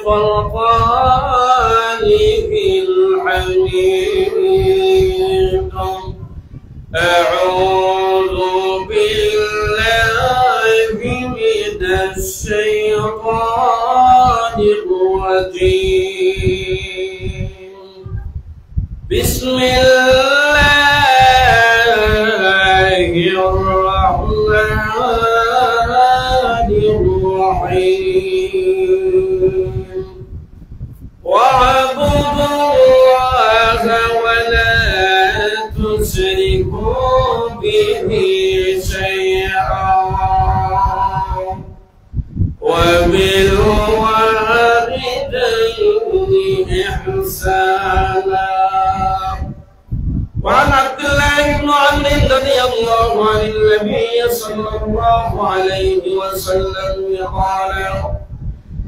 فرقان في الحميد أعوذ بالله من الشيطان الرجيم بسم الله الرحمن الرحيم واعبدوا الله ولا تشركوا به شيئا وبالوالدين إحسانا وعن عبد الله بن عمرو رضي الله عن النبي صلى الله عليه وسلم قال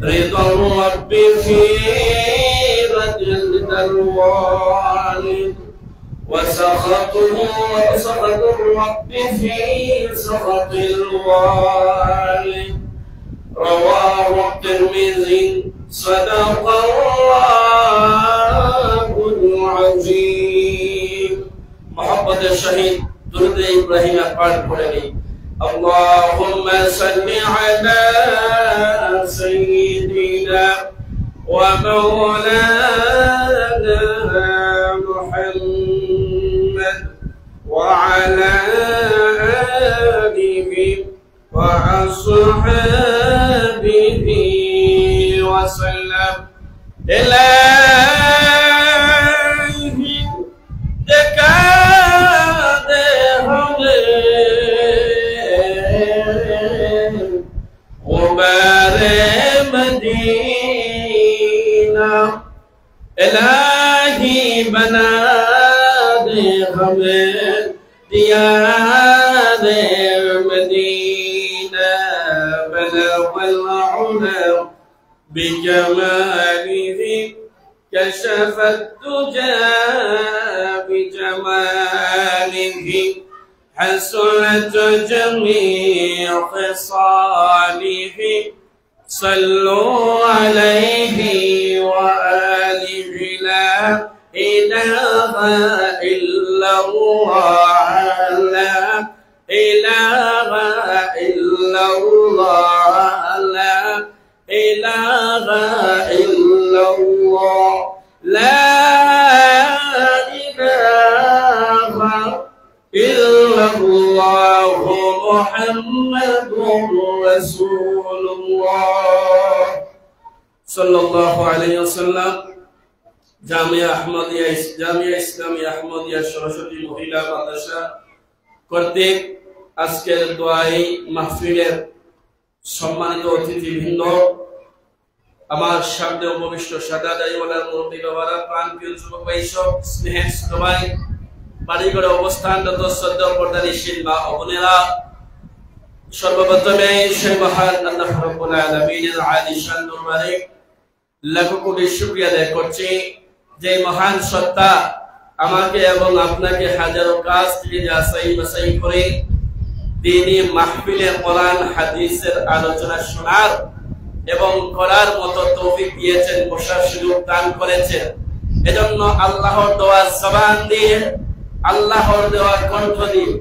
رضا الرب في رضا الوالد وسخط الرب في سخط الوالد رواه الترمذي صدق الله العظيم محبت الشهيد درود إبراهيم पाठ पढ़ेंगे اللهم صل على سيدنا ومولانا محمد وعلى آله وأصحابه وسلم إلهي دكاد غبار مدينة إلهي بنا دے ہمیں دیار مدینہ بلغ العلا بجماله كشف الدجى بجماله حسنت جميع خصاله صلوا عليه وآله لا إله إلا الله لا إله إلا الله لا إله إلا الله لا إله إلا الله محمد رسول الله صلى الله عليه وسلم জামিয়া ইসলামিয়া আহমদিয়া সরস্বতী মহিলা মাদ্রাসা কর্তৃক আজকের দোয়াই মাহফিলের সম্মানিত অতিথিবৃন্দ, আমার সামনে উপবিষ্ট সাদাদাইওয়ালার মুরব্বী বাবারা, প্রাণপ্রিয় যুবক ভাই, সব স্নেহের ছোট ভাই, বাড়িঘরে অবস্থানরত শ্রদ্ধা পর্দানিশীল মা ও বোনেরা, সর্বপ্রথমে সেই মহান আল্লাহ রাব্বুল আলামিনের আলিশান দরবারে লাখো কোটি শুকরিয়া আদায় করছি যে মহান সত্তা আমাকে এবং আপনাকে হাজারো কাজ থেকে যাচাই বাছাই করে দ্বীনি মাহফিলে কোরআন হাদিসের আলোচনা শোনার এবং করার মতো তৌফিক দিয়েছেন, বসার সুযোগ দান করেছেন। এজন্য আল্লাহর দেওয়া জবান দিয়ে, আল্লাহর দেওয়া কণ্ঠ দিয়ে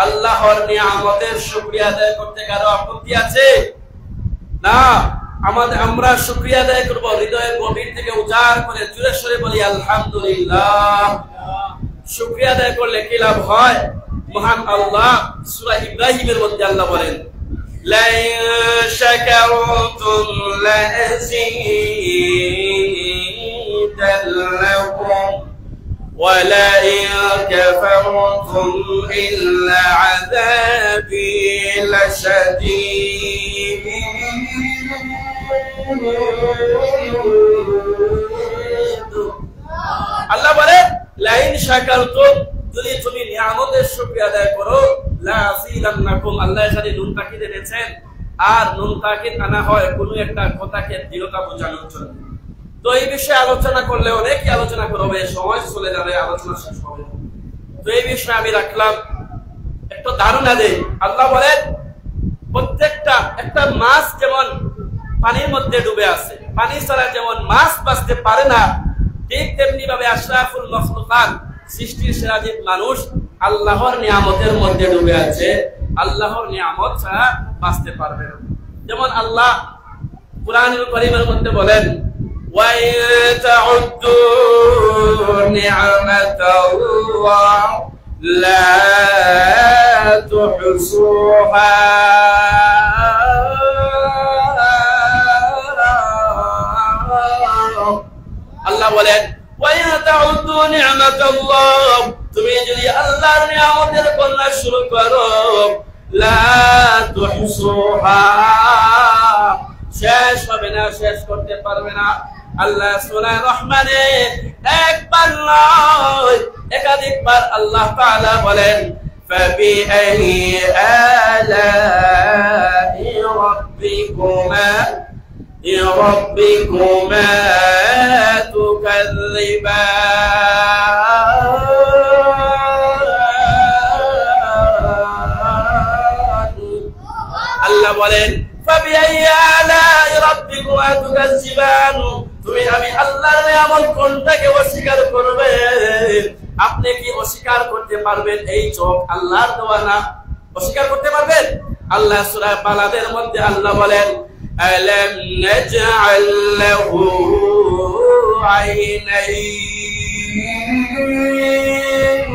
আল্লাহর নিয়ামতের শুকরিয়া আদায় করতে কারো আপত্তি আছে? না, আমরা শুকরিয়া আদায় করব হৃদয়ের গভীর থেকে উজাড় করে জোরে সোরে বলি আলহামদুলিল্লাহ। শুকরিয়া আদায় করলে কি লাভ হয়? মহান আল্লাহ সূরা ইব্রাহিমের মধ্যে আল্লাহ বলেন, লা শাকারতুম লাযীদান্নাকুম ওয়া লা কাফারতুম ইল্লা আযাবি লাশাদীদ। আল্লাহ বলেন, লাইন শাকারতুম, যদি তুমি নিয়ামতের শুকরিয়া আদায় করো, লা আযীদান্নাকুম, আল্লাহ এখানে নুন তাকিদ এনেছেন, আর নুন তাকিদ আনা হয় কোনো একটা কথাকে দৃঢ়তা বোঝানোর জন্য। তো এই বিষয়ে আলোচনা করলে অনেকই আলোচনা করবে, সময় চলে যাবে, আলোচনা শেষ হবে। তো এই বিষয়ে আমি রাখলাম একটা ধারণা দেই। আল্লাহ বলেন, প্রত্যেকটা একটা মাছ যেমন পানির মধ্যে ডুবে আছে, পানি ছাড়া যেমন মাছ বাঁচতে পারে না, ঠিক তেমনি ভাবে আশরাফুল মাখলুকাত সৃষ্টির সেরা জীব মানুষ আল্লাহর নিয়ামতের মধ্যে ডুবে আছে, আল্লাহর নিয়ামত ছাড়া বাঁচতে পারবে না। যেমন আল্লাহ কুরআনুল কারীমের মধ্যে বলেন, ওয়া তাউদ্দু নি'মাতাল্লাহ লা তুহসুহা। আল্লাহ বলেন, ওয়া তাউদ্দু নি'মাতাল্লাহ, তুমি যদি আল্লাহর নিয়ামতের গণনা শুরু করো, লা তুহসুহা, শেষ হবে না, শেষ করতে পারবে না। আল্লাহ সূরা রহমানে একবার নয় একাধিকবার আল্লাহ তাআলা বলেন, ফাবিআইয়ি আলা'i রাব্বিকুমা তুকাযযিবান। আল্লাহ বলেন, ফাবিআইয়ি আলা'i রাব্বিকুমা তুকাযযিবান, তুমি আমি আল্লাহর নিয়ামত কোনটাকে অস্বীকার করবে? আপনি কি অস্বীকার করতে পারবেন এই চোখ আল্লাহর দেওয়া না? অস্বীকার করতে পারবেন? আল্লাহ সূরা বালাদের মধ্যে আল্লাহ বলেন, আলাম নাজআল লাহু আইনাইন।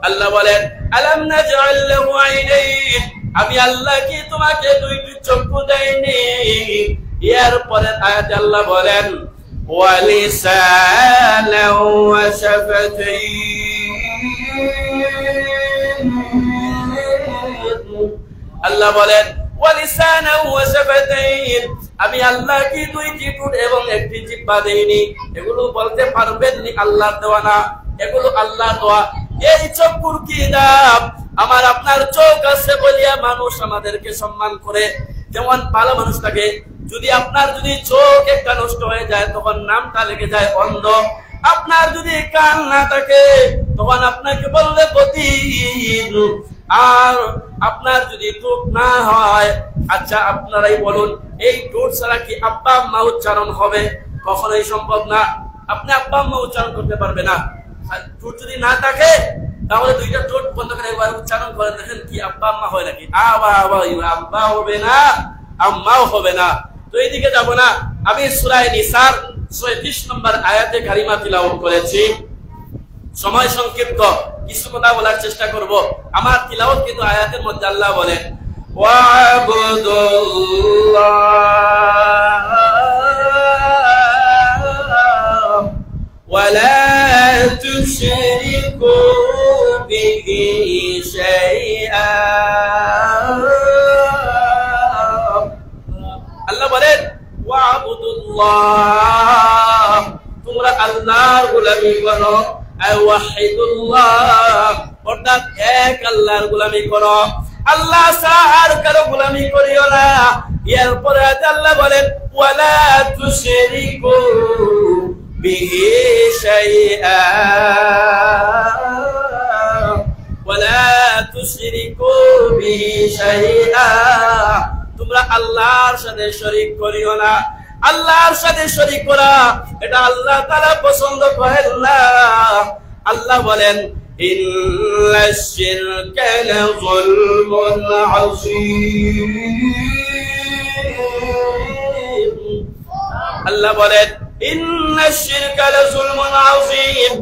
আল্লাহ বলেন, আলাম নাজআল লাহু আইনাইন, আমি আল্লাহ কি তোমাকে দুইটি চক্ষু দেইনি? এরপরে আয়াতে আল্লাহ বলেন, ওয়া লিসানাও ওয়া শাফাতাইন। আল্লাহ বলেন, ওয়া লিসানাও ওয়া শাফাতাইন, আমি আল্লাহ কি দুইটি ঠোঁট এবং একটি জিহ্বা দেইনি? এগুলো বলতে পারবেন নি আল্লাহর দেওয়া না? এগুলো আল্লাহর দেওয়া। এই চক্ষুর কি দাম? আমার আপনার চোখ আছে বলিয়া মানুষ আমাদেরকে সম্মান করে। যেমন ভালো মানুষটাকে যদি আপনার যদি চোখ একটা নষ্ট হয়ে যায় তখন নামটা লেগে যায় অন্ধ। আপনার যদি কান না থাকে তখন আপনাকে বললে বদির। আর আপনার যদি ঠোঁট না হয়, আচ্ছা আপনারাই বলুন, এই ঠোঁট ছাড়া কি আব্বা আম্মা উচ্চারণ হবে? কখনোই সম্ভব না। আপনি আব্বা আম্মা উচ্চারণ করতে পারবে না। ঠোঁট যদি না থাকে তাহলে দুইটা ঠোঁট বন্ধ করে একবার উচ্চারণ করে দেখেন কি আব্বা আম্মা হয় নাকি? আব্বা হবে না, আম্মাও হবে না। তো এইদিকে যাব না। আমি সূরা নিসার 36 নম্বর আয়াতে কারিমা তিলাওয়াত করেছি। সময় সংক্ষিপ্ত, কিছু কথা বলার চেষ্টা করব। আমার তিলাওয়াত কিন্তু আয়াতের মধ্যে আল্লাহ বলেন, ওয়া'বুদুল্লাহ ওয়া লা তুশরিকু বিহি শাইআ। আল্লাহ বলেন, ওয়া'বুদুল্লাহ, তোমরা আল্লাহর গোলামি করো। ওয়াহিদুল্লাহ, অর্থাৎ এক আল্লাহর গোলামি করো, আল্লাহ ছাড়া কারো গোলামি করিও না। এরপরে আল্লাহ বলেন, ওয়ালা তুশরিকু বিহি শাইআ, ওয়ালা তুশরিকু বিহি শাইআ, তোমরা আল্লাহর সাথে শরীক করিও না। আল্লাহর সাথে শরীক করা এটা আল্লাহ তাআলা পছন্দ করেন না। আল্লাহ বলেন, ইন্নাশ শিরকা লাযুলমুন আযীম। আল্লাহ বলেন, ইন্নাশ শিরকা লাযুলমুন আযীম,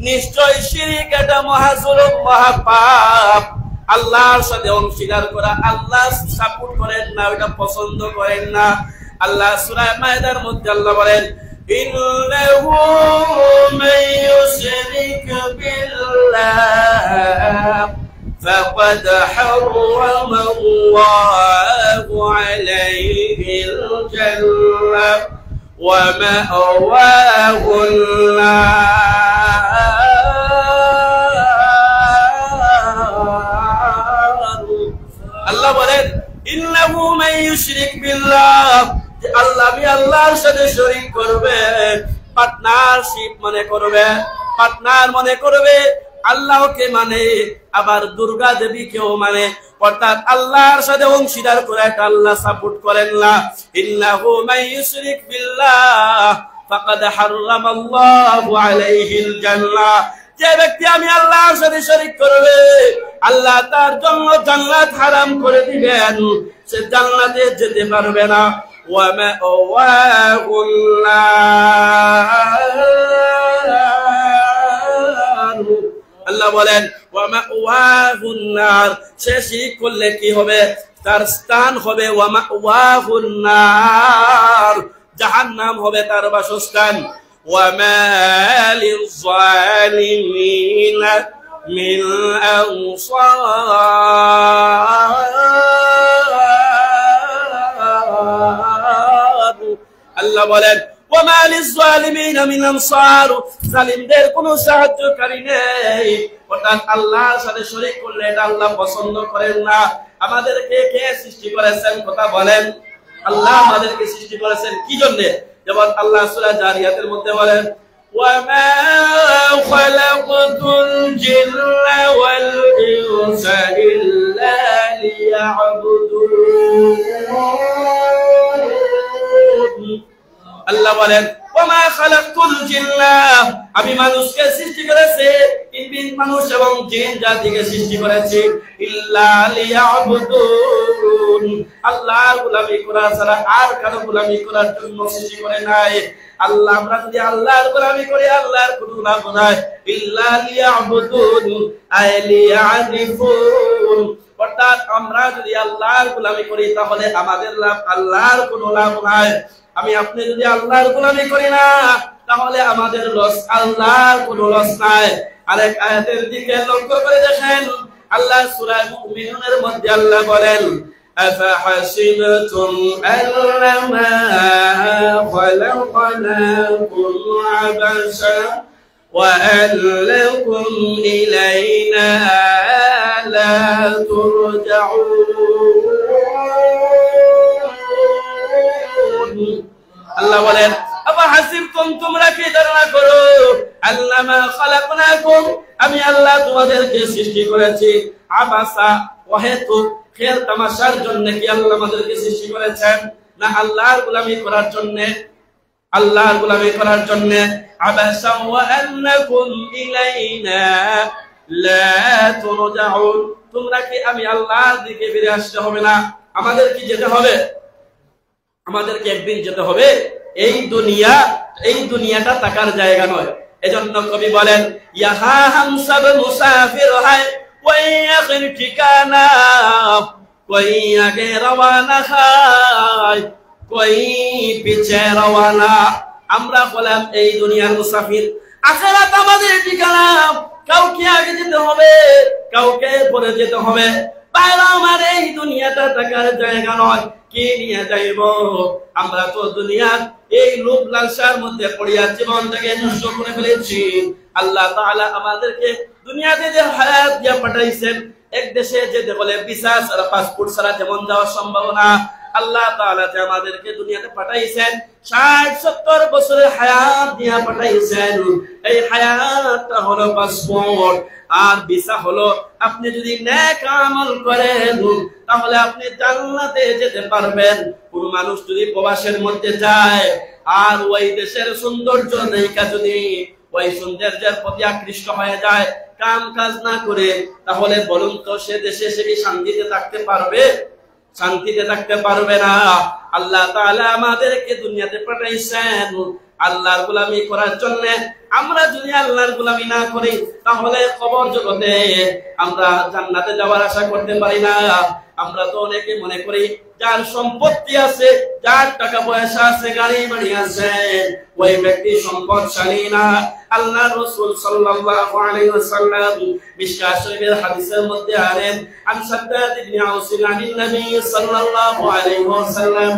নিশ্চয় শিরক এটা মহাজুলুম, মহাপাপ। আল্লাহর সাথে অংশীদার করা আল্লাহ সাপোর্ট করেন না, ওটা পছন্দ করেন না। আল্লাহ সূরা মায়দার মধ্যে আল্লাহ বলেন, ইন্নাহু মান ইউশরিক বিল্লাহ ফাকাদ হারামা আল্লাহু আলাইহিল জান্নাহ ওয়া মা'ওয়াহুন নার। আল্লাহ বলেন, ইন্নাহু মান ইউশরিক বিল্লাহ, আল্লাহ আমি আল্লাহর সাথে শরীক করবে, পার্টনারশিপ মনে করবে, পার্টনার মনে করবে, আল্লাহকে মানে, আবার দুর্গা দেবীকেও মানে, অর্থাৎ আল্লাহর সাথে অংশীদার করে একটা আল্লাহ সাপোর্ট করেন না। ইন্নাহু মান ইউশরিক বিল্লাহ ফাকাদ হারামাল্লাহু আলাইহিল জান্নাহ, যে ব্যক্তি আমি আল্লাহর সাথে শরীক করবে আল্লাহ তার জন্য জান্নাত হারাম করে দিবেন, সে জান্নাতে যেতে পারবে না। ওয়া মাওয়াহুন নার, আল্লাহ বলেন ওয়া মাওয়াহুন নার, সে শিরক করলে কি হবে, তার স্থান হবে ওয়া মাওয়াহুন নার, জাহান্নাম হবে তার বাসস্থান। ওয়া মা লিয-যালিমিনা মিন আনসার, আল্লাহ বলেন ওয়া মা লিয-যালিমিনা মিন আনসার, জালিমদের কোনো সাহায্যকারী নেই। অর্থাৎ আল্লাহর সাথে শরীক করলে এটা আল্লাহ পছন্দ করেন না। আমাদেরকে কে সৃষ্টি করেছেন কথা বলেন? আল্লাহ আমাদেরকে সৃষ্টি করেছেন কি জন্য? যেমন আল্লাহ সূরা জারিয়াতের মধ্যে বলেন ওয়া মা খালাকতুল জিন্না ওয়াল ইনসা ইল্লা লিয়াবুদুন, আল্লাহ বলেন ওয়া মা খালাকতুল জিন্না, আমি মানুষকে সৃষ্টি করেছি, মানুষ এবং জিন জাতিকে সৃষ্টি করেছি, ইল্লা লিয়াবুদুন, আল্লাহর গোলামি করা ছাড়া আর কারো গোলামি করার জন্য সৃষ্টি করে নাই। আল্লাহ, আমরা যদি আল্লাহর গোলামি করি আল্লাহর কোনো লাভ নাই। ইল্লা লিয়াবুদুন আই লিয়ারিফুন, অর্থাৎ আমরা যদি আল্লাহর গোলামি করি তাহলে আমাদের লাভ, আল্লাহর কোনো লাভ নাই। আমি আপনি যদি আল্লাহর গোলামি করি না তাহলে আমাদের লস, আল্লাহর কোনো লস নাই। আরেক আয়াতের দিকে লক্ষ্য করে দেখেন, আল্লাহ সূরা মুমিনুনের মধ্যে আল্লাহ বলেন আফাহাসিবতুম আন্নামা খালাকনাকুম আবাসা ওয়া আন্নাকুম ইলাইনা লা তুরজাউন, আল্লাহ বলেন আফাহাসিবতুম, তোমরা কি ধারণা করো আন্নামা খালাকনাকুম, আমি আল্লাহ তোমাদেরকে সৃষ্টি করেছি আবাসা, ওয়াহেতু খেল তামাশার জন্য কি আল্লাহ আমাদেরকে সৃষ্টি করেছেন? না আল্লাহর গোলামি করার জন্য, আল্লাহর গোলামি করার জন্য। আবাসা ওয়া আন্নাকুম ইলাইনা লা তুরজাউন, তোমরা কি আমি আল্লাহর দিকে ফিরে আসতে হবে না? আমাদের কি যেতে হবে? আমাদেরকে একদিন যেতে হবে। এই দুনিয়াটা থাকার জায়গা নয়। এজন্য কবি বলেন ইহা হাম সব মুসাফির হয়, কোই আখির ঠিকানা, কোই আগে রওয়ানা হয়, কোই পিছে রওয়ানা। আমরা হলাম এই দুনিয়ার মুসাফির, আখিরাত আমাদের ঠিকানা। কাউকে আগে যেতে হবে, কাউকে পরে যেতে হবে। বাইরে আমার এই দুনিয়াটা থাকার জায়গা নয়। কি নিয়ে যাইব? আমরা তো দুনিয়ার এই লোভ লালসার মধ্যে পড়িয়া জীবনটাকে নষ্ট করে ফেলেছি। আল্লাহ তাআলা আমাদেরকে দুনিয়াতে যে হায়াত দিয়া পাঠাইছেন, এক দেশে যেতে বলে ভিসা ছাড়া, পাসপোর্ট ছাড়া যেমন যাওয়া সম্ভব না, আল্লাহ তাআলা যে আমাদেরকে দুনিয়াতে পাঠাইছেন ৬০-৭০ বছরের হায়াত দিয়া পাঠাইছেন। এই হায়াতটা হলো পাসপোর্ট, আর ভিসা হলো আপনি যদি নেক আমল করেন তাহলে আপনি জান্নাতে যেতে পারবেন। কোন মানুষ যদি প্রবাসের মধ্যে যায় আর ওই দেশের সৌন্দর্য দেখা যদি ওই সৌন্দর্যের প্রতি আকৃষ্ট হয়ে যায়, কাম কাজ না করে, তাহলে বলুন তো সে দেশে সে কি শান্তিতে থাকতে পারবে? শান্তিতে থাকতে পারবে না। আল্লাহ তাআলা আমাদেরকে দুনিয়াতে পাঠাইছেন আল্লাহর গোলামি করার জন্য। আমরা যদি আল্লাহর গোলামি না করি তাহলে কবর জগতে আমরা জান্নাতে যাওয়ার আশা করতে পারি না। আমরা তো অনেকে মনে করি যার সম্পত্তি আছে, যার টাকা পয়সা আছে, গাড়ি বাড়ি আছে, ওই ব্যক্তি সম্পদশালী না। আল্লাহ রাসূল সাল্লাল্লাহু আলাইহি ওয়াসাল্লাম মিশকাত শরীফের হাদিসের মধ্যে আনেন আন সাদ্দাদ ইবনে আউস আন নবী সাল্লাল্লাহু আলাইহি ওয়াসাল্লাম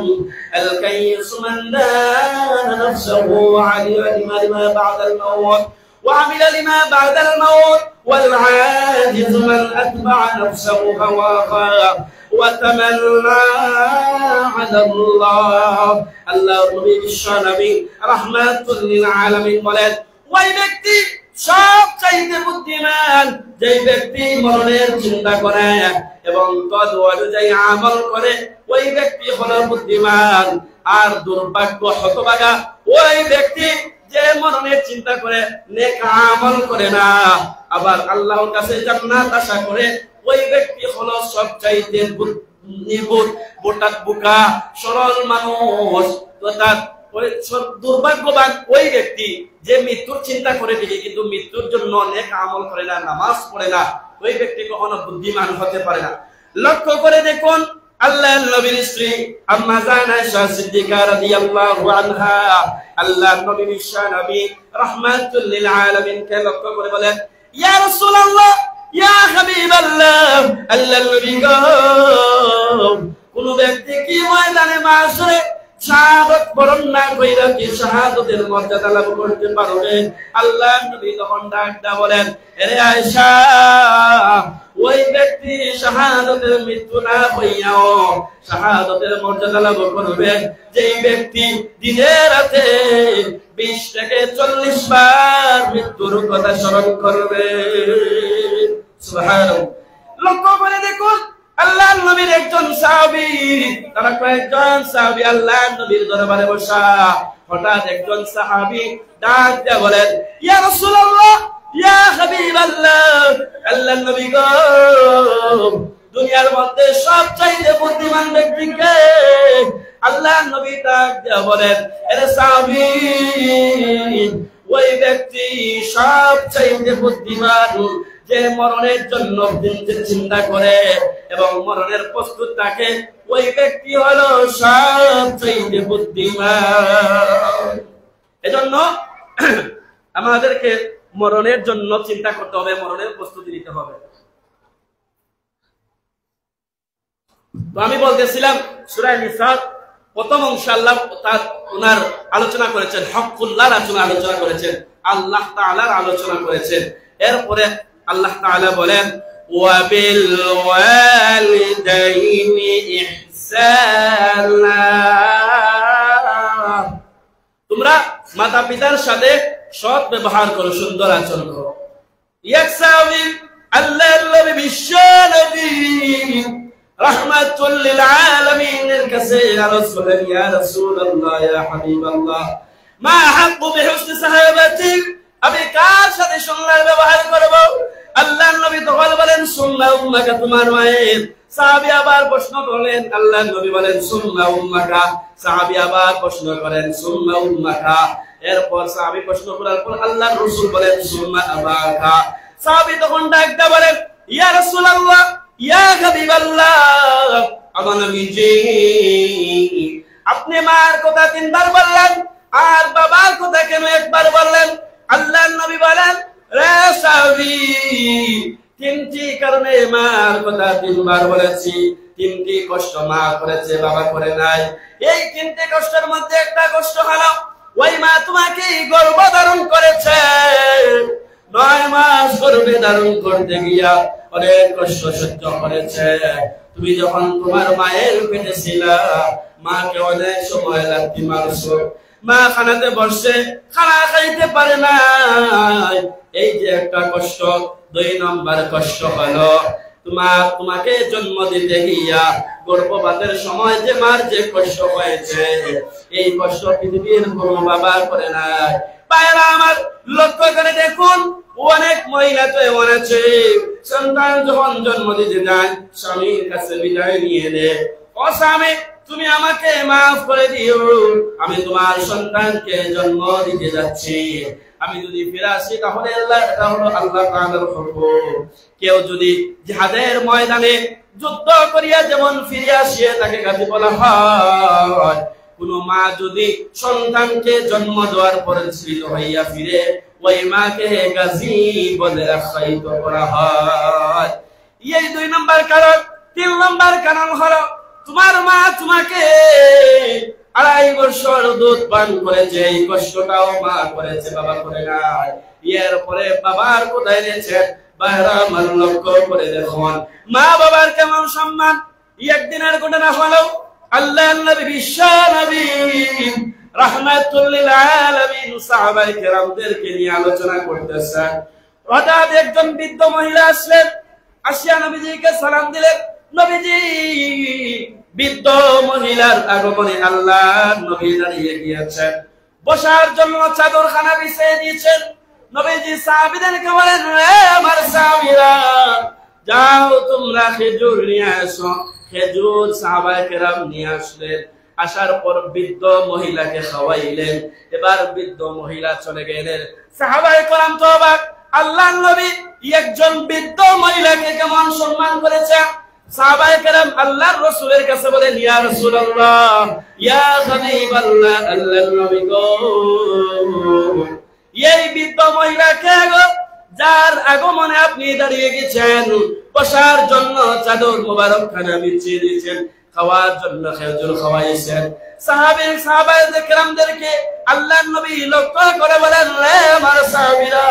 আল কাইয়িস মান দানা নাফসুহু আলিমা লিমা বা'দাল মাউত وعمل لما بعد الموت والعاجز من أتبع نفسه هواها وتمنى على الله الله نبي الشنبي رحمة للعالمين বলেন ওই ব্যক্তি সবচাইতে বুদ্ধিমান যে ব্যক্তি মরণের চিন্তা করে এবং তদ অনুযায়ী আমল করে ওই ব্যক্তি হলো বুদ্ধিমান। আর দুর্ভাগ্য হতভাগা ওই ব্যক্তি যে মরণের চিন্তা করে নেক আমল করে না, আবার আল্লাহর কাছে জান্নাত আশা করে, ওই ব্যক্তি হলো সবচাইতে নির্বোধ, বোকা সরল মানুষ। দুর্ভাগ্যবান ওই ব্যক্তি যে মৃত্যুর চিন্তা করে ঠিকই কিন্তু মৃত্যুর জন্য নেক আমল করে না, নামাজ পড়ে না, ওই ব্যক্তি কখনো বুদ্ধিমান হতে পারে না। লক্ষ্য করে দেখুন আল্লাহর নবীর স্ত্রী আম্মা জানা আয়েশা সিদ্দিকা রাদিয়াল্লাহু আনহা, আল্লাহর নবী বিশ্বনবী রাহমাতুল লিল আলামিন কে লক্ষ্য করে বলেন, ইয়া রাসূলুল্লাহ ইয়া হাবিবাল্লাহ, আল্লাহর নবী গো, কোন ব্যক্তি কি ময়দানে মাশরে শাহাদাত বরণ না কইরা কি শাহাদাতের মর্যাদা লাভ করতে পারবে? আল্লাহর নবী তখন ডাকটা বলেন, হে আয়েশা, ওই ব্যক্তি শাহাদাতের মৃত্যু না হইয়াও শাহাদাতের মর্যাদা লাভ করবে যেই ব্যক্তি দিনে রাতে 20 থেকে 40 বার মৃত্যুর কথা স্মরণ করবে। সুবহানাল্লাহ। লক্ষ্য করে দেখুন আল্লাহর নবীর একজন সাহাবী, তারা কয়েকজন সাহাবী আল্লাহর নবীর দরবারে বসা, হঠাৎ একজন সাহাবী ডাক দিয়ে বলেন, ইয়া রাসূলুল্লাহ ইয়া হাবিবাল্লাহ, আল্লাহর নবী গো, দুনিয়ার মধ্যে সবচাইতে বুদ্ধিমান ব্যক্তি কে? আল্লাহর নবী ডাক দিয়ে বলেন, আরে সাহাবী, ওই ব্যক্তি সবচাইতে বুদ্ধিমান যে মরণের জন্য চিন্তা করে এবং মরণের প্রস্তুত থাকে, ওই ব্যক্তি হলো সবচাইতে বুদ্ধিমান। এজন্য আমাদেরকে মরণের জন্য চিন্তা করতে হবে, মরণের প্রস্তুতি নিতে হবে। তো আমি বলতেছিলাম সূরা নিসা প্রথম অংশ আল্লাহ ওনার আলোচনা করেছেন, হকুল্লাহর আলোচনা করেছেন, আল্লাহ তাআলার আলোচনা করেছেন। এরপরে আল্লাহ তাআলা বলেন, ওয়া বিল ওয়ালিদাইনি ইহসানা, তোমরা মাতা পিতার সাথে সৎ ব্যবহার করো, সুন্দর আচরণ করো। ইয়াকসাবি আল্লাহর নবী বিশ্বনবী রাহমাতুল লিল আলামিনের কাছে রাসূলুল্লাহ, ইয়া রাসূলুল্লাহ ইয়া হাবিবাল্লাহ, মা হাক্কু বিহুসনি সাহাবাতিক, আমি কার সাথে সুন্দর ব্যবহার করব? আল্লাহর নবী তখন বলেন, সুন্না উম্মাকা, তোমার মায়ের। সাহাবী আবার প্রশ্ন করলেন, আল্লাহর নবী বলেন সুন্না উম্মাকা, সাহাবী আবার প্রশ্ন করেন সুন্না উম্মাকা। এরপর সাহাবী প্রশ্ন করার পর আল্লাহর রাসূল বলেন সুন্না আবাকা। সাহাবী তখন ডাকতে বলেন, ইয়া রাসূলুল্লাহ ইয়া হাবিবাল্লাহ, আমার নবীজি, আপনি মার কথা 3 বার বললেন আর বাবার কথা কেন একবার বললেন? আল্লাহর নবী বলেন, রে সাহাবী, 3টি কারণে মার কথা 3 বার বলেছি। 3টি কষ্ট মা করেছে, বাবা করে নাই। এই 3টি কষ্টের মধ্যে একটা কষ্ট হলো ওই মা তোমাকে গর্ভধারণ করেছে, 9 মাস গর্ভে ধারণ করতে গিয়া অনেক কষ্ট সহ্য করেছে। তুমি যখন তোমার মায়ের পেটে ছিলা, মাকে অনেক সময় লাথি মারছো, মা খানাতে বসে খানা খাইতে পারে না, এই যে একটা কষ্ট। 2 নম্বর কষ্ট হলো তোমাকে জন্ম দিতে গিয়া গর্ভপাতের সময় যে মার যে কষ্ট হয়েছে, এই কষ্ট পৃথিবীর কোনো বাবা করে নাই। পায়রা আমার লক্ষ্য করে দেখুন, অনেক মহিলা তো এমন আছে, সন্তান যখন জন্ম দিতে যায় স্বামীর কাছে বিদায় নিয়ে নেয়, ও স্বামী তুমি আমাকে মাফ করে দিও, আমি তোমার সন্তানকে জন্ম দিতে যাচ্ছি, আমি যদি ফিরে আসি তাহলে এটা হলো আল্লাহ তাআলার হুকুম। কেউ যদি জিহাদের ময়দানে যুদ্ধ করিয়া যেমন ফিরে আসে তাকে গাজী বলা হয়, কোন মা যদি সন্তানকে জন্ম দেওয়ার পরে জীবিত হইয়া ফিরে, ওই মাকে গাজী বলে আখ্যায়িত করা হয়। এই 2 নম্বর কারণ। 3 নম্বর কারণ হলো তোমার মা তোমাকে 2.5 বছর দুধ পান করেছে, এই কষ্টটাও মা করেছে, বাবা করে নাই। এরপরে বাবার কোথায় রয়েছে? বাইরা আমার লক্ষ্য করে দেখুন মা বাবার কেমন সম্মান। একদিনের ঘটনা হলো আল্লাহর নবী বিশ্বনবী রাহমাতুল লিল আলামিন সাহাবায়ে কেরামদেরকে নিয়ে আলোচনা করতেছেন। হঠাৎ একজন বৃদ্ধ মহিলা আসলেন, আসিয়া নবীজিকে সালাম দিলেন। নবীজি বৃদ্ধ মহিলার আগমনে আল্লাহর নবী দাঁড়িয়ে গিয়েছেন, বসার জন্য চাদরখানা বিছিয়ে দিয়েছেন। নবীজি সাহাবীদেরকে বলেন, হে আমার সাহাবীরা, যাও তোমরা খেজুর নিয়ে আসো। খেজুর সাহাবায়ে কেরাম নিয়ে আসলেন। আসার পর বৃদ্ধ মহিলাকে খাওয়াইলেন। এবার বৃদ্ধ মহিলা চলে গেলেন। সাহাবায়ে কেরাম তো অবাক, আল্লাহর নবী একজন বৃদ্ধ মহিলাকে কেমন সম্মান করেছে। সাহাবায়ে কেরাম আল্লাহর রাসূলের কাছে বলেন, ইয়া রাসূলুল্লাহ, ইয়া হাবিবাল্লাহ, আল্লাহর নবী গো, এই বৃদ্ধ মহিলা কে গো, যার আগমনে আপনি দাঁড়িয়ে গেছেন, বসার জন্য চাদর মোবারক খানা বিছিয়ে দিয়েছেন, খাওয়ার জন্য খেজুর খাওয়াইছেন। সাহাবায়ে কেরামদেরকে আল্লাহর নবী লক্ষ্য করে বলেন, রে আমার সাহাবীরা,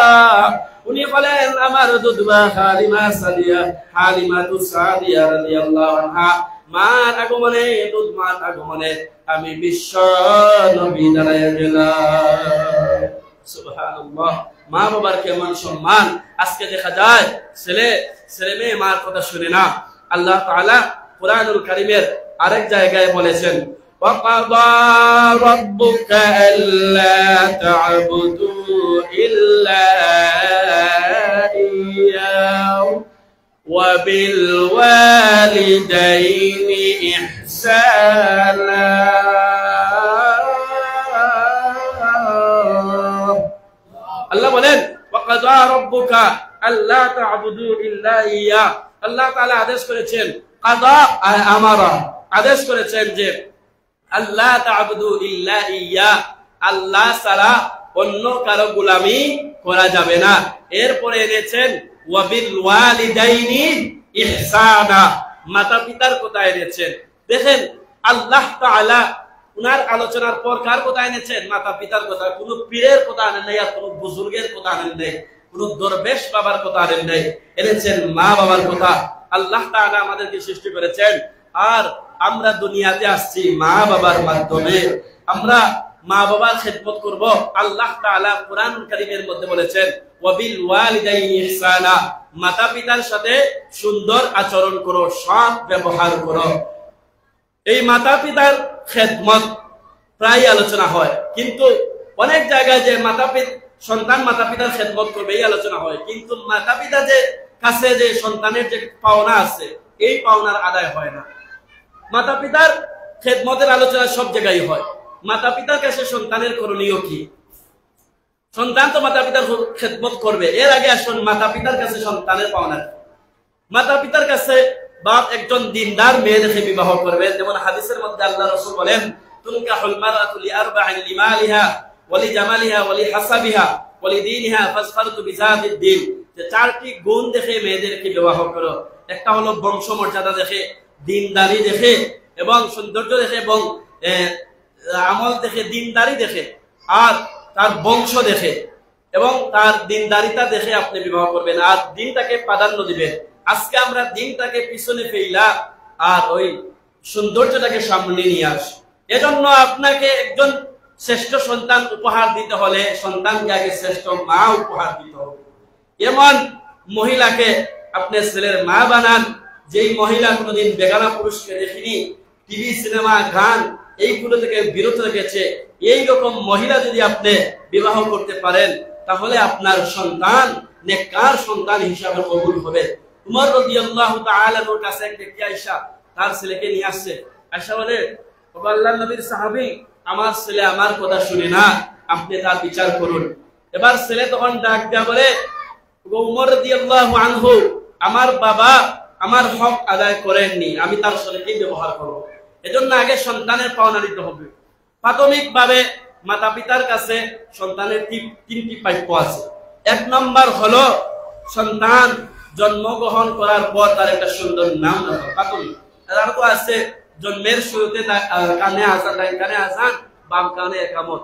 উনি বলেন আমার দুধবা হালিমা সাদিয়া, হালিমাতুস সাদিয়া রাদিয়াল্লাহু আনহা, মার আগমনে, দুধ মার আগমনে আমি বিশ্ব নবী দাঁড়ায় গেলাম। সুবহানাল্লাহ। মা বাবার কেমন সম্মান। আজকে দেখা যায় ছেলে মেয়ে মার কথা শুনে না। আল্লাহ তাআলা কুরআনুল কারীমের আরেক জায়গায় বলেছেন, وَقَضَى رَبُّكَ أَلَّا تَعْبُدُوا إِلَّا إِيَّاهُ وَبِالْوَالِدَيْنِ إِحْسَانًا। আল্লাহ বলেন, وَقَضَى رَبُّكَ أَلَّا تَعْبُدُوا إِلَّا إِيَّاهُ। আল্লাহ তাআলা আদেশ করেছেন, কাদা আমারা আদেশ করেছেন যে আল্লাহ তা'বুদু ইল্লা ইয়া, আল্লাহ ছাড়া অন্য কারো গোলামি করা যাবে না। এরপরে এনেছেন ওয়াবিল ওয়ালিদাইনি ইহসানা, মাতা পিতার কথা এনেছেন। দেখেন আল্লাহ তাআলা উনার আলোচনার পর কার কথা এনেছেন? মাতা পিতার কথা। কোন পীরের কথা আনেন নাই, আর কোন বুজুর্গের কথা আনেন নাই, কোন দরবেশ বাবার কথা আনেন নাই, এনেছেন মা বাবার কথা। আল্লাহ তাআলা আমাদেরকে সৃষ্টি করেছেন, আর আমরা দুনিয়াতে আসছি মা বাবার মাধ্যমে। আমরা মা বাবার খেদমত করব। আল্লাহ তাআলা কুরআনুল কারীমের মধ্যে বলেছেন, ওয়াবিল ওয়ালিদাইনি ইহসানা, মাতা পিতার সাথে সুন্দর আচরণ করো, সৎ ব্যবহার করো। এই মাতা পিতার খেদমত প্রায় আলোচনা হয়, কিন্তু অনেক জায়গায় যে সন্তান মাতা পিতার খেদমত করবে এই আলোচনা হয়, কিন্তু মাতা পিতা যে কাছে যে সন্তানের যে পাওনা আছে এই পাওনার আদায় হয় না। মাতা পিতার খেদমতের আলোচনা সব জায়গায় হয়। মাতা পিতার কাছে সন্তানের করণীয় কি? সন্তান তো মাতা পিতার খেদমত করবে, এর আগে আসুন মাতা পিতার কাছে সন্তানের পাওনা। মাতা পিতার কাছে বাপ একজন দিনদার মেয়ে দেখে বিবাহ করবে। যেমন হাদিসের মধ্যে আল্লাহ রাসূল বলেন, তুনকাহুল মারআতু লিআরবা'ইন লিমালিহা ওয়া লিজামালিহা ওয়া লিহাসাবিহা ওয়া লিদীনিহা ফাসফারতু বিযাতিদ দ্বীন। যে চারটি গুণ দেখে মেয়েদেরকে বিবাহ করো। একটা হলো বংশমর্যাদা দেখে, দিনদারি দেখে এবং সৌন্দর্য দেখে এবং আমল দেখে, দিনদারি দেখে আর তার বংশ দেখে এবং তার দিনদারিতা দেখে আপনি বিবাহ করবেন, আর দিনটাকে প্রাধান্য দিবেন। আজকে আমরা দিনটাকে পিছনে ফেলা আর ওই সৌন্দর্যটাকে সামনে নিয়ে আসি। এজন্য আপনাকে একজন শ্রেষ্ঠ সন্তান উপহার দিতে হলে সন্তানকে আগে শ্রেষ্ঠ মা উপহার দিতে হবে। এমন মহিলাকে আপনি ছেলের মা বানান যেই মহিলা কোনোদিন বেগানা পুরুষকে দেখিনি, টিভি সিনেমা গান এইগুলো থেকে বিরত রেখেছে। এইরকম মহিলা যদি আপনি বিবাহ করতে পারেন তাহলে আপনার সন্তান নেককার সন্তান হিসাবে কবুল হবে। উমর রাদিয়াল্লাহু তাআলা এর কাছে এক ব্যক্তি আয়েশা তার ছেলেকে নিয়ে আসছে। আয়েশা বলে, আল্লাহর নবীর সাহাবী, আমার ছেলে আমার কথা শুনে না, আপনি তার বিচার করুন। এবার ছেলে তখন ডাক দেয়া বলে, উমর রাদিয়াল্লাহু আনহু, আমার বাবা আমার হক আদায় করেননি, আমি তার ছেলেকে ব্যবহার করব। এজন্য আগে সন্তানের পাওনা দিতে হবে। প্রাথমিকভাবে মাতা পিতার কাছে সন্তানের তিনটি প্রাপ্য আছে। এক নম্বর হলো সন্তান জন্মগ্রহণ করার পর তার একটা সুন্দর নাম রাখা। প্রাথমিক আর তো আছে জন্মের শুরুতে কানে আজান, ডান কানে আজান, বাম কানে একামত।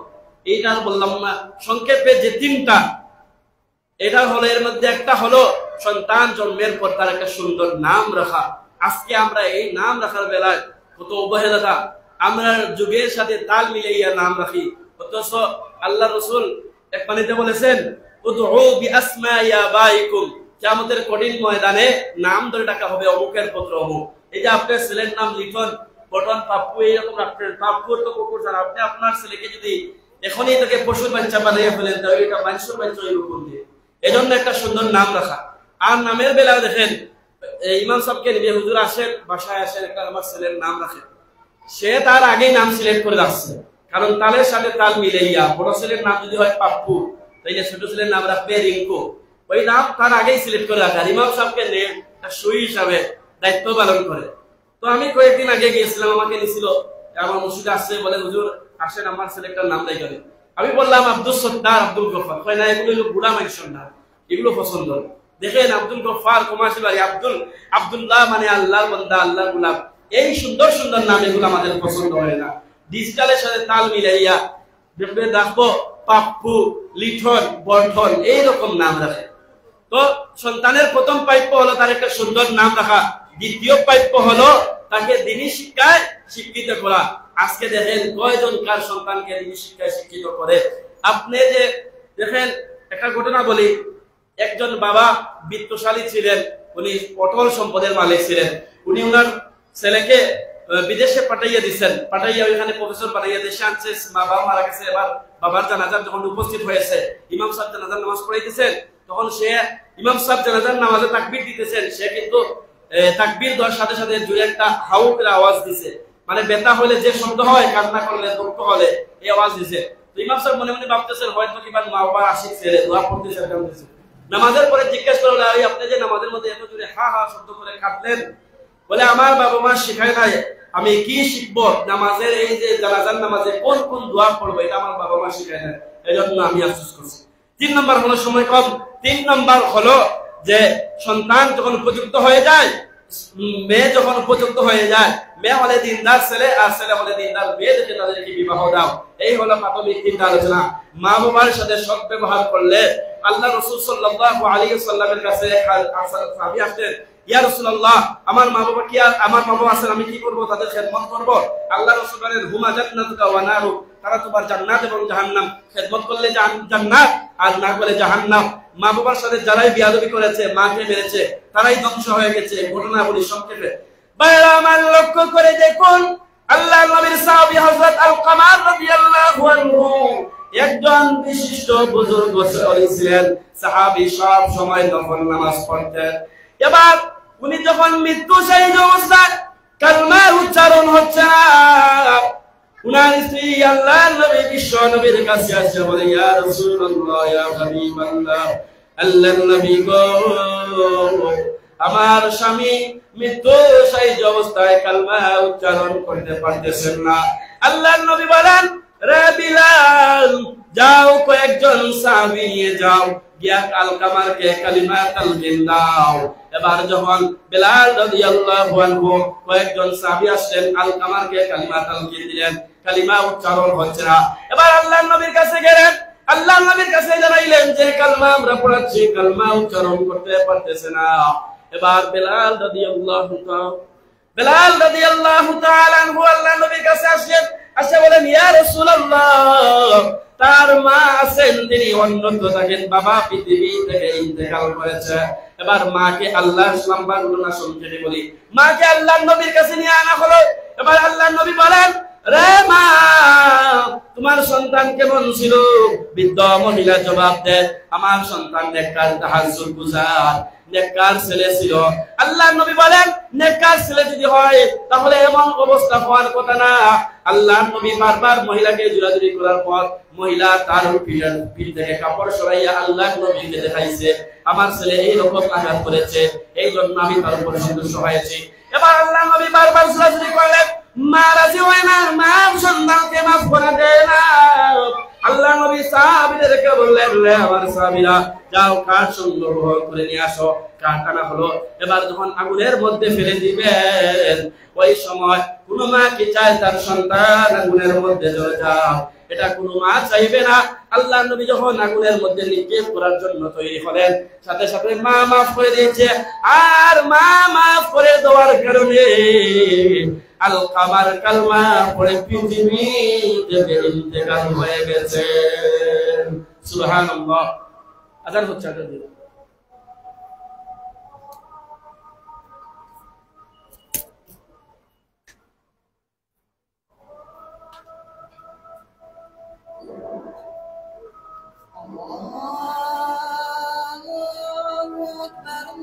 এইটা বললাম না, সংক্ষেপে যে তিনটা, এটা হলো এর মধ্যে একটা হলো সন্তান জন্মের পর তার একটা সুন্দর নাম রাখা। আজকে আমরা এই নাম রাখার বেলায় কত অবহেলাটা আমরা যুগের সাথে তাল মিলাইয়া নাম রাখি, অথচ আল্লাহ রাসূল এক পানিতে বলেছেন উদউ বিআসমাই আবাইকুম, কিয়ামতের কঠিন ময়দানে নাম ধরে ডাকা হবে অমুকের পুত্র অমুক। এই যে আপনার ছেলের নাম লিটন, বটন, পাপ্পু এরকম রাখবেন, পাপ্পুর তো কুকুর জানা, আপনি আপনার ছেলেকে যদি এখনই তাকে পশুর বাচ্চা বানিয়ে ফেলেন তাহলে এটা মানুষের বাচ্চা এরকম দিয়ে। এজন্য একটা সুন্দর নাম রাখা। আর নামের বেলা দেখেন ইমাম সাহেবকে নিয়ে হুজুর আসেন, বাসায় আসেন, একটা আমার ছেলের নাম রাখেন, সে তার আগেই নাম সিলেক্ট করে রাখছে, কারণ তালের সাথে তাল মিলাইয়া। বড় ছেলের নাম যদি হয় পাপ্পু, তাইলে ছোট ছেলের নাম রাখবে রিঙ্কু, ওই নাম তার আগেই সিলেক্ট করে রাখা। ইমাম সাহেবকে নিয়ে সই হিসাবে দায়িত্ব পালন করে। তো আমি কয়েকদিন আগে গিয়েছিলাম, আমাকে নিছিল, আমার মসজিদে আসছে, বলে হুজুর আসেন আমার ছেলেটার নাম দায়িত্ব দেন। আমি বললাম আব্দুল সত্তার, আব্দুল গফার। কয় না, এগুলো হলো বুড়া মানুষের নাম, এগুলো পছন্দ। দেখেন আব্দুল গফার কুমাশি বাড়ি, আব্দুল্লাহ মানে আল্লাহর বান্দা, আল্লাহর গোলাম। এই সুন্দর সুন্দর নাম এগুলো আমাদের পছন্দ হয় না। ডিজিটালের সাথে তাল মিলাইয়া দেখবেন রাখবো পাপ্পু, লিঠন, বর্ধন এইরকম নাম রাখে। তো সন্তানের প্রথম প্রাপ্য হলো তার একটা সুন্দর নাম রাখা, দ্বিতীয় প্রাপ্য হলো তাকে দ্বীনি শিক্ষায় শিক্ষিত করা। আজকে দেখেন কয়জন কার সন্তানকে দ্বীনি শিক্ষায় শিক্ষিত করে। আপনি যে দেখেন, একটা ঘটনা বলি, একজন বাবা বিত্তশালী ছিলেন, উনি অটল সম্পদের মালিক ছিলেন। উনি ওনার ছেলেকে বিদেশে পাঠাইয়া দিচ্ছেন, পাঠাইয়া ওইখানে প্রফেসর পাঠাইয়া দেশে আনছে। বাবা মারা গেছে, এবার বাবার জানাজা যখন উপস্থিত হয়েছে, ইমাম সাহেব জানাজার নামাজ পড়াইতেছেন, তখন সে ইমাম সাহেব জানাজার নামাজে তাকবীর দিতেছেন, সে কিন্তু তাকবীর দেওয়ার সাথে সাথে দুই একটা হাউকের আওয়াজ দিছে, মানে ব্যথা হলে যে শব্দ হয়, কান্না করলে, দুঃখ হলে এই আওয়াজ দিছে। তো ইমাম সাহেব মনে মনে ভাবতেছেন হয়তো কিবা মা বাবার আশিক ছেলে দোয়া পড়তেছে, কাঁদতেছে। নামাজের পরে জিজ্ঞেস করলো, আপনি যে নামাজের মধ্যে এত জোরে হা হা শব্দ করে কাঁদলেন, বলে আমার বাবা মা শিখায় নাই, আমি কি শিখবো নামাজের, এই যে জানাজার নামাজে কোন কোন দোয়া পড়বো, এটা আমার বাবা মা শিখায় নাই, এই জন্য আমি আফসোস করছি। 3 নম্বর হলো সময় কম। 3 নম্বর হলো যে সন্তান যখন উপযুক্ত হয়ে যায়, মেয়ে যখন উপযুক্ত হয়ে যায়, মেয়ে হলে দিনদার ছেলে আর ছেলে হলে দিনদার মেয়ে, দেখে তাদেরকে বিবাহ দাও। এই হলো প্রাথমিক 3টা আলোচনা। মা বাবার সাথে সৎ ব্যবহার করলে, আল্লাহ রাসূল সাল্লাল্লাহু আলাইহি ওয়াসাল্লামের কাছে সাহাবী আসলেন, ইয়া রাসূলুল্লাহ, আমার মা বাবা কি, আমার মা বাবা আছেন, আমি কি করব, তাদের খেদমত করব? আল্লাহ রাসূল বলেন হুমা জান্নাতুকা ওয়া নারু, তারা তোমার জান্নাত এবং জাহান্নাম। খেদমত করলে জান্নাত, আর না করলে জাহান্নাম। মা বাবার সাথে যারাই বিয়াদবি করেছে, মাকে মেরেছে, তারাই ধ্বংস হয়ে গেছে। ঘটনা বলি সংক্ষেপে। বাইরে আমার লক্ষ্য করে দেখুন, আল্লাহর নবীর সাহাবী হযরত আল-কামা রাদিয়াল্লাহু আনহু একজন বিশিষ্ট বুজুর্গ ছিলেন, সাহাবী, সব সময় নফল নামাজ পড়তেন। এবার উনি যখন মৃত্যুশায়ী অবস্থায়, কালমা উচ্চারণ হচ্ছে না, উনার স্ত্রী আল্লাহর নবী বিশ্ব নবীর কাছে আসে বলে, ইয়া রাসূলুল্লাহ, ইয়া হাবিবাল্লাহ, আল্লাহর নবী গো, আমার স্বামী মৃত্যুশায়ী অবস্থায় কালমা উচ্চারণ করতে পারতেছেন না। আল্লাহর নবী বলেন, রে বিলাল, যাও কয়েকজন সাহাবী নিয়ে যাও, গিয়া আল-কামারকে কালিমা তালকিন দাও। এবার যখন বিলাল রাদিয়াল্লাহু আনহু কয়েকজন সাহাবী আসলেন, আল-কামারকে কালিমা তালকিন দিলেন, কালিমা উচ্চারণ হচ্ছে না। এবার আল্লাহর নবীর কাছে গেলেন, আল্লাহর নবীর কাছে জানাইলেন যে কালমা আমরা পড়াচ্ছি, কালমা উচ্চারণ করতে পারতেছে না। এবার বিলাল রাদিয়াল্লাহু তাআলা আনহু আল্লাহর নবীর কাছে আসলেন, আসে বলেন, ইয়া রাসূলুল্লাহ, তার মা আছেন, তিনি অন্যত্র থাকেন, বাবা পৃথিবী থেকে ইন্তেকাল করেছে। এবার মাকে আল্লাহর নাম্বার না সংক্ষেপে বলি, মাকে আল্লাহর নবীর কাছে নিয়ে আনা হলো। এবার আল্লাহর নবী বলেন, রে মা, তোমার সন্তান কেমন ছিল? বৃদ্ধ মহিলা জবাব দেয়, আমার সন্তান নেককার, তাহাজ্জুদ গুজার, নেককার ছেলে ছিল। আল্লাহর নবী বলেন, নেককার ছেলে যদি হয় তাহলে এমন অবস্থা হওয়ার কথা না। আল্লাহর নবী বারবার মহিলাকে জোরাজুরি করার পর মহিলা তার পিঠ থেকে কাপড় সরাইয়া আল্লাহর নবীকে দেখাইছে, আমার ছেলে এইরকম আঘাত করেছে, এই জন্য আমি তার উপর সন্তুষ্ট হয়েছি। এবার আল্লাহর নবী বারবার জোরাজুরি করলেন, মা রাজি হয় না, মা সন্তানকে মাফ করে দেয় না। আল্লাহ নবী সাহাবীদেরকে বললেন, রে আমার সাহাবীরা, যাও কাঠ সংগ্রহ করে নিয়ে আসো। কাঠ আনা হলো। এবার যখন আগুনের মধ্যে ফেলে দিবেন, ওই সময় কোন মা কি চায় তার সন্তান আগুনের মধ্যে জ্বলে যাক? এটা কোনো মা চাইবে না। আল্লাহ নবী যখন আগুনের মধ্যে নিক্ষেপ করার জন্য তৈরি হলেন, সাথে সাথে মা মাফ করে দিয়েছে। আর মা মাফ করে দেওয়ার কারণে আল কামার কালমা পড়ে পৃথিবী থেকে ইন্তেকাল হয়ে গেছে। সুবহানাল্লাহ। আজান হচ্ছে, আজান দিন। الله أكبر